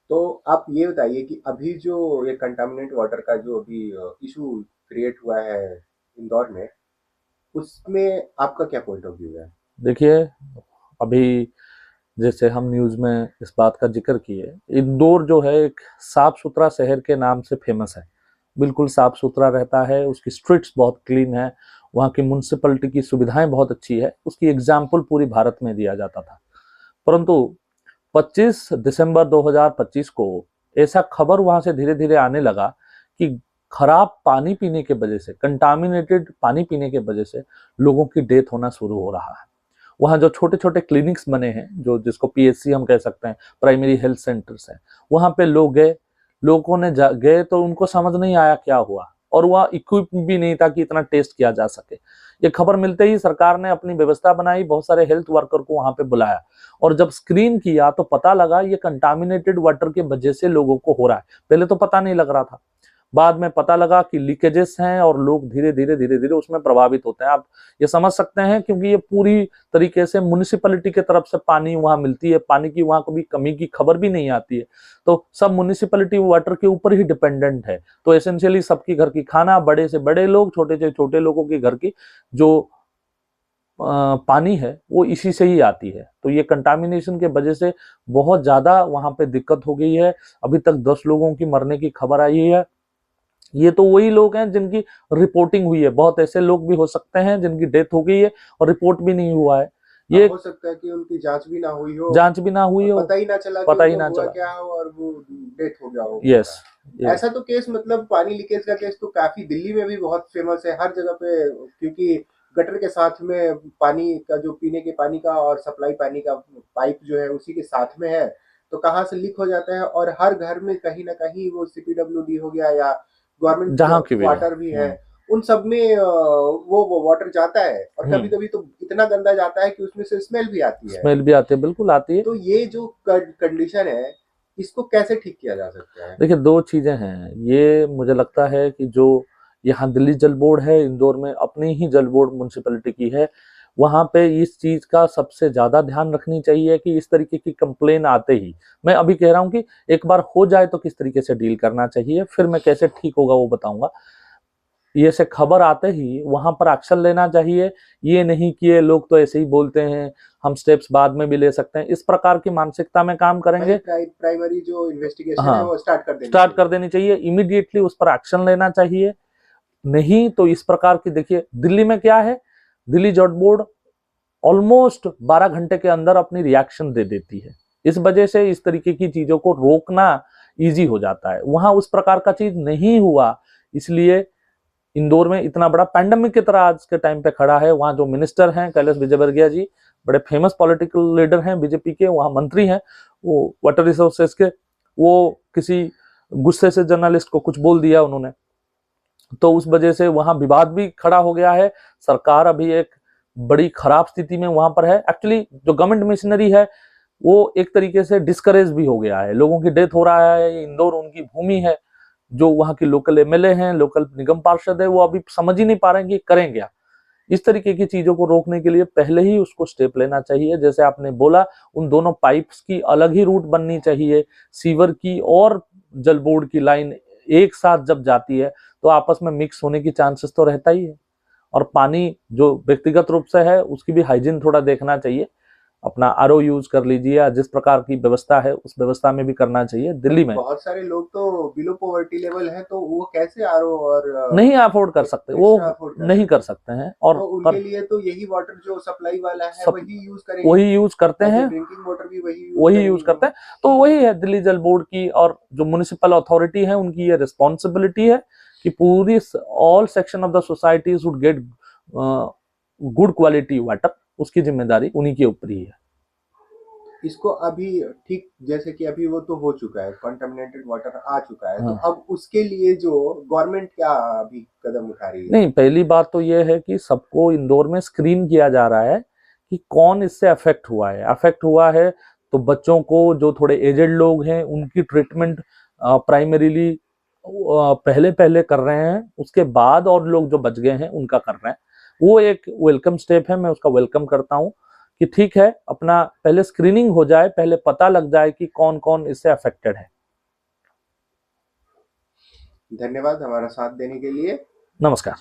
तो आप ये बताइए कि अभी जो ये कंटामिनेट वाटर का जो अभी इशू क्रिएट हुआ है इंदौर में, उसमें आपका क्या पॉइंट ऑफ व्यू है? देखिए, अभी जैसे हम न्यूज़ में इस बात का जिक्र किए, इंदौर जो है एक साफ सुथरा शहर के नाम से फेमस है। बिल्कुल साफ सुथरा रहता है, उसकी स्ट्रीट्स बहुत क्लीन है, वहाँ की म्यूनसिपलिटी की सुविधाएं बहुत अच्छी है, उसकी एग्जाम्पल पूरी भारत में दिया जाता था। परंतु 25 दिसंबर 2025 को ऐसा खबर वहां से धीरे धीरे आने लगा कि खराब पानी पीने के वजह से, कंटामिनेटेड पानी पीने के वजह से लोगों की डेथ होना शुरू हो रहा है। वहाँ जो छोटे छोटे क्लिनिक्स बने हैं, जो जिसको पीएचसी हम कह सकते हैं, प्राइमरी हेल्थ सेंटर्स हैं, वहाँ पे लोग गए, लोगों ने गए तो उनको समझ नहीं आया क्या हुआ, और वहाँ इक्विप भी नहीं था कि इतना टेस्ट किया जा सके। ये खबर मिलते ही सरकार ने अपनी व्यवस्था बनाई, बहुत सारे हेल्थ वर्कर को वहां पे बुलाया, और जब स्क्रीन किया तो पता लगा ये कंटामिनेटेड वाटर के वजह से लोगों को हो रहा है। पहले तो पता नहीं लग रहा था, बाद में पता लगा कि लीकेजेस हैं और लोग धीरे धीरे उसमें प्रभावित होते हैं। आप ये समझ सकते हैं, क्योंकि ये पूरी तरीके से म्युनिसिपैलिटी की तरफ से पानी वहां मिलती है, पानी की वहां कभी कमी की खबर भी नहीं आती है, तो सब म्युनिसिपैलिटी वाटर के ऊपर ही डिपेंडेंट है। तो एसेंशियली सबकी घर की खाना, बड़े से बड़े लोग, छोटे से छोटे लोगों के घर की जो पानी है वो इसी से ही आती है। तो ये कंटामिनेशन के वजह से बहुत ज्यादा वहां पे दिक्कत हो गई है। अभी तक 10 लोगों की मरने की खबर आई है। ये तो वही लोग हैं जिनकी रिपोर्टिंग हुई है, बहुत ऐसे लोग भी हो सकते हैं जिनकी डेथ हो गई है और रिपोर्ट भी नहीं हुआ है। हाँ, ये हो सकता है कि उनकी जांच भी ना हुई हो जांच भी ना हुई और हो, पता ही ना चला कि पता ही उनको ना हुआ चला। क्या हो और वो डेथ हो गया हो यस, उनका। यस। ऐसा तो केस मतलब पानी लीकेज का केस तो काफी दिल्ली में भी बहुत फेमस है हर जगह पे, क्योंकि गटर के साथ में पानी का जो पीने के पानी का और सप्लाई पानी का पाइप जो है उसी के साथ में है, तो कहाँ से लीक हो जाता है और हर घर में कहीं ना कहीं वो सीपीडब्ल्यूडी हो गया या गवर्नमेंट जहां की भी हो। वाटर भी है, उन सब में वो वाटर जाता है और कभी कभी तो इतना गंदा जाता है कि उसमें से स्मेल भी आती है। स्मेल भी आती है, बिल्कुल आती है। तो ये जो कंडीशन है, इसको कैसे ठीक किया जा सकता है? देखिए, दो चीजें हैं। ये मुझे लगता है कि जो यहाँ दिल्ली जल बोर्ड है, इंदौर में अपनी ही जल बोर्ड म्यूनसिपैलिटी की है, वहां पे इस चीज का सबसे ज्यादा ध्यान रखनी चाहिए कि इस तरीके की कंप्लेन आते ही, मैं अभी कह रहा हूँ कि एक बार हो जाए तो किस तरीके से डील करना चाहिए, फिर मैं कैसे ठीक होगा वो बताऊंगा। ये से खबर आते ही वहां पर एक्शन लेना चाहिए। ये नहीं कि ये लोग तो ऐसे ही बोलते हैं, हम स्टेप्स बाद में भी ले सकते हैं, इस प्रकार की मानसिकता में काम पहले करेंगे। प्राइमरी जो इन्वेस्टिगेशन है हाँ, वो स्टार्ट कर देनी स्टार्ट कर चाहिए। देनी चाहिए, इमीडिएटली उस पर एक्शन लेना चाहिए। नहीं तो इस प्रकार की, देखिए दिल्ली में क्या है, दिल्ली जल बोर्ड ऑलमोस्ट 12 घंटे के अंदर अपनी रिएक्शन दे देती है। इस वजह से इस तरीके की चीजों को रोकना इजी हो जाता है। वहां उस प्रकार का चीज नहीं हुआ, इसलिए इंदौर में इतना बड़ा पैंडेमिक की तरह आज के टाइम पे खड़ा है। वहां जो मिनिस्टर हैं कैलाश विजयवर्गीय जी, बड़े फेमस पॉलिटिकल लीडर हैं बीजेपी के, वहां मंत्री हैं, वो वाटर रिसोर्सेज के, वो किसी गुस्से से जर्नलिस्ट को कुछ बोल दिया उन्होंने, तो उस वजह से वहां विवाद भी खड़ा हो गया है। सरकार अभी एक बड़ी खराब स्थिति में वहां पर है। एक्चुअली जो गवर्नमेंट मशीनरी है वो एक तरीके से डिस्करेज भी हो गया है, लोगों की डेथ हो रहा है। इंदौर उनकी भूमि है, जो वहां की लोकल एमएलए हैं, लोकल निगम पार्षद है, वो अभी समझ ही नहीं पा रहे हैं कि करें क्या। इस तरीके की चीजों को रोकने के लिए पहले ही उसको स्टेप लेना चाहिए। जैसे आपने बोला, उन दोनों पाइप्स की अलग ही रूट बननी चाहिए। सीवर की और जल बोर्ड की लाइन एक साथ जब जाती है तो आपस में मिक्स होने की चांसेस तो रहता ही है। और पानी जो व्यक्तिगत रूप से है उसकी भी हाइजीन थोड़ा देखना चाहिए। अपना आरओ यूज कर लीजिए, या जिस प्रकार की व्यवस्था है उस व्यवस्था में भी करना चाहिए। पर दिल्ली में बहुत सारे लोग तो बिलो पॉवर्टी लेवल है, तो वो कैसे आरओ और नहीं अफोर्ड कर सकते, वो एक्स्ट्रा अफोर्ड कर नहीं कर सकते हैं? सकते हैं, और तो कर उनके लिए तो यही वाटर जो सप्लाई वाला है सब वही यूज करेंगे, वही यूज करते एज ए हैं, ड्रिंकिंग वाटर भी वही यूज वही यूज करेंगे करते वो। हैं। तो वही है दिल्ली जल बोर्ड की और जो म्युनिसिपल अथॉरिटी है उनकी ये रिस्पॉन्सिबिलिटी है कि पूरी all section of the society should get good quality water. उसकी जिम्मेदारी उन्हीं के ऊपर ही है। इसको अभी ठीक, जैसे कि अभी वो तो हो चुका है, कंटामिनेटेड वाटर आ चुका है, तो हाँ, अब उसके लिए जो गवर्नमेंट क्या अभी कदम उठा रही है? नहीं, पहली बात तो यह है कि सबको इंदौर में स्क्रीन किया जा रहा है कि कौन इससे अफेक्ट हुआ है। अफेक्ट हुआ है तो बच्चों को, जो थोड़े एजेड लोग हैं, उनकी ट्रीटमेंट प्राइमरीली पहले पहले कर रहे हैं, उसके बाद और लोग जो बच गए हैं उनका कर रहे हैं। वो एक वेलकम स्टेप है, मैं उसका वेलकम करता हूँ कि ठीक है, अपना पहले स्क्रीनिंग हो जाए, पहले पता लग जाए कि कौन कौन इससे अफेक्टेड है। धन्यवाद हमारा साथ देने के लिए। नमस्कार।